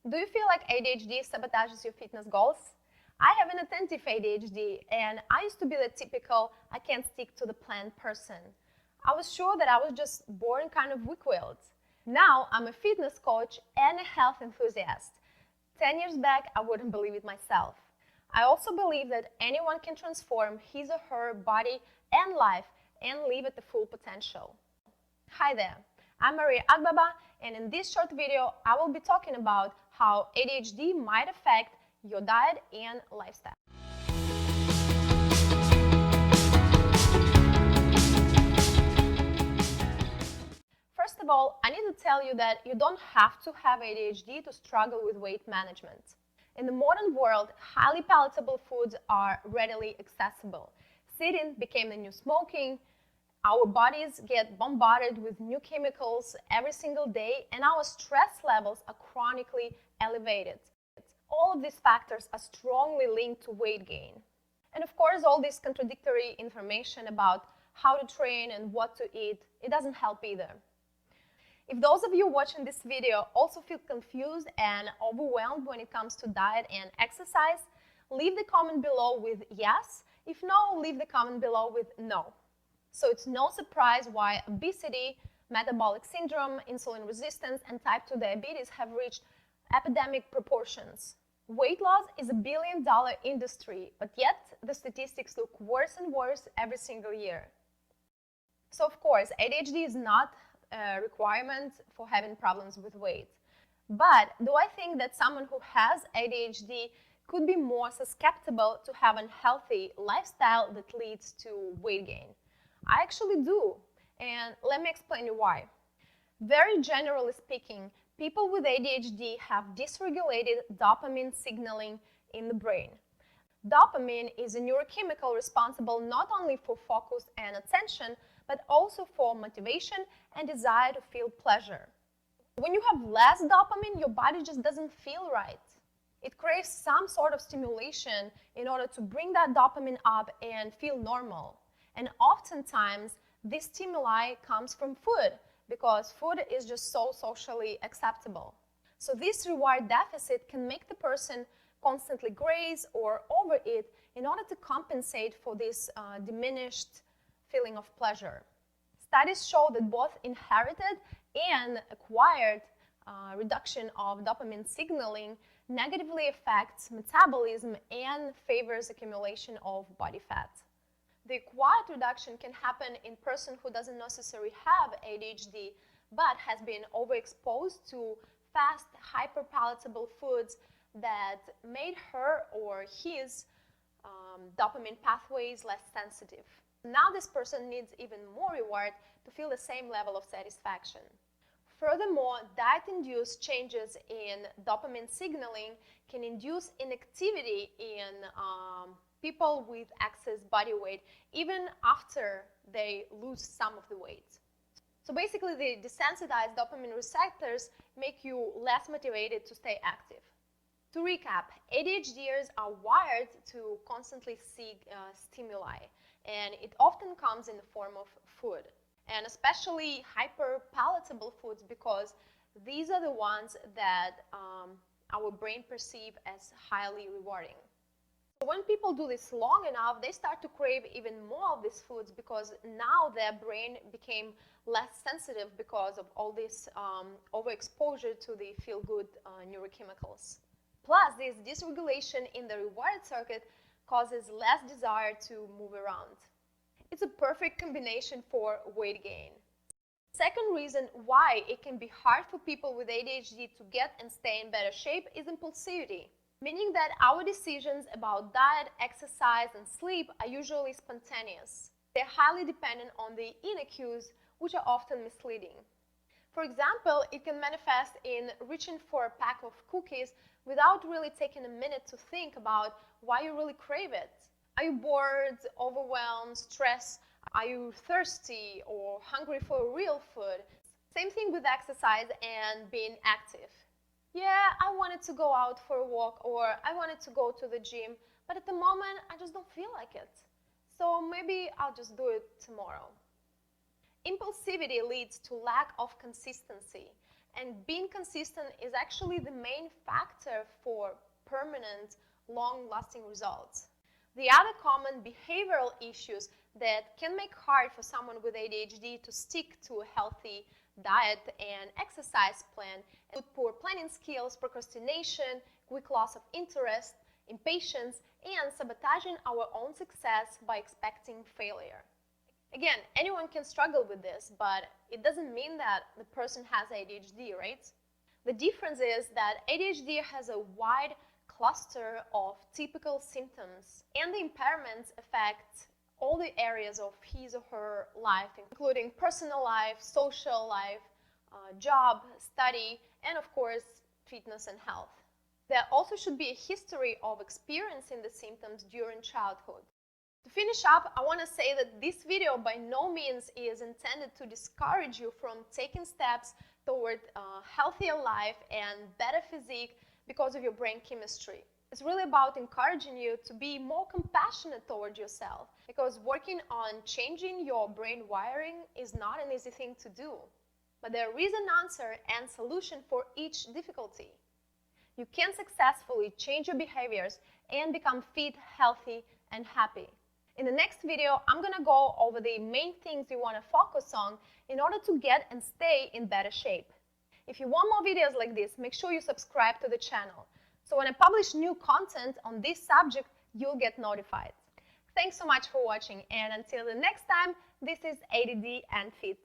Do you feel like ADHD sabotages your fitness goals? I have inattentive ADHD, and I used to be the typical I can't stick to the plan person. I was sure that I was just born kind of weak-willed. Now I'm a fitness coach and a health enthusiast. 10 years back, I wouldn't believe it myself. I also believe that anyone can transform his or her body and life and live at the full potential. Hi there, I'm Maria Agbaba, and in this short video, I will be talking about how ADHD might affect your diet and lifestyle. First of all, I need to tell you that you don't have to have ADHD to struggle with weight management. In the modern world, highly palatable foods are readily accessible. Sitting became the new smoking. Our bodies get bombarded with new chemicals every single day, and our stress levels are chronically elevated. All of these factors are strongly linked to weight gain. And of course, all this contradictory information about how to train and what to eat, it doesn't help either. If those of you watching this video also feel confused and overwhelmed when it comes to diet and exercise, leave the comment below with yes. If no, leave the comment below with no. So it's no surprise why obesity, metabolic syndrome, insulin resistance, and type 2 diabetes have reached epidemic proportions. Weight loss is a billion-dollar industry, but yet the statistics look worse and worse every single year. So of course, ADHD is not a requirement for having problems with weight. But do I think that someone who has ADHD could be more susceptible to have a healthy lifestyle that leads to weight gain? I actually do, and let me explain you why. Very generally speaking, people with ADHD have dysregulated dopamine signaling in the brain. Dopamine is a neurochemical responsible not only for focus and attention, but also for motivation and desire to feel pleasure. When you have less dopamine, your body just doesn't feel right. It craves some sort of stimulation in order to bring that dopamine up and feel normal. And oftentimes, this stimuli comes from food because food is just so socially acceptable. So this reward deficit can make the person constantly graze or overeat in order to compensate for this diminished feeling of pleasure. Studies show that both inherited and acquired reduction of dopamine signaling negatively affects metabolism and favors accumulation of body fat. The acquired reduction can happen in a person who doesn't necessarily have ADHD but has been overexposed to fast, hyperpalatable foods that made her or his dopamine pathways less sensitive. Now this person needs even more reward to feel the same level of satisfaction. Furthermore, diet-induced changes in dopamine signaling can induce inactivity in people with excess body weight even after they lose some of the weight. So basically, the desensitized dopamine receptors make you less motivated to stay active. To recap, ADHDers are wired to constantly seek stimuli, and it often comes in the form of food, and especially hyperpalatable foods because these are the ones that our brain perceive as highly rewarding. When people do this long enough, they start to crave even more of these foods because now their brain became less sensitive because of all this overexposure to the feel-good neurochemicals. Plus, this dysregulation in the reward circuit causes less desire to move around. It's a perfect combination for weight gain. Second reason why it can be hard for people with ADHD to get and stay in better shape is impulsivity, meaning that our decisions about diet, exercise, and sleep are usually spontaneous. They're highly dependent on the inner cues, which are often misleading. For example, it can manifest in reaching for a pack of cookies without really taking a minute to think about why you really crave it. Are you bored, overwhelmed, stressed? Are you thirsty or hungry for real food? Same thing with exercise and being active. Yeah, I wanted to go out for a walk or I wanted to go to the gym, but at the moment I just don't feel like it. So maybe I'll just do it tomorrow. Impulsivity leads to lack of consistency, And being consistent is actually the main factor for permanent, long-lasting results. The other common behavioral issues that can make hard for someone with ADHD to stick to a healthy diet and exercise plan include poor planning skills, procrastination, quick loss of interest, impatience, and sabotaging our own success by expecting failure. Again, anyone can struggle with this, but it doesn't mean that the person has ADHD, right? The difference is that ADHD has a wide cluster of typical symptoms, and the impairments affect all the areas of his or her life, including personal life, social life, job, study, and of course, fitness and health. There also should be a history of experiencing the symptoms during childhood. To finish up, I want to say that this video by no means is intended to discourage you from taking steps toward a healthier life and better physique because of your brain chemistry. It's really about encouraging you to be more compassionate toward yourself, because working on changing your brain wiring is not an easy thing to do. But there is an answer and solution for each difficulty. You can successfully change your behaviors and become fit, healthy, and happy. In the next video, I'm going to go over the main things you want to focus on in order to get and stay in better shape. If you want more videos like this, make sure you subscribe to the channel, so when I publish new content on this subject, you'll get notified. Thanks so much for watching, and until the next time, this is ADD and Fit.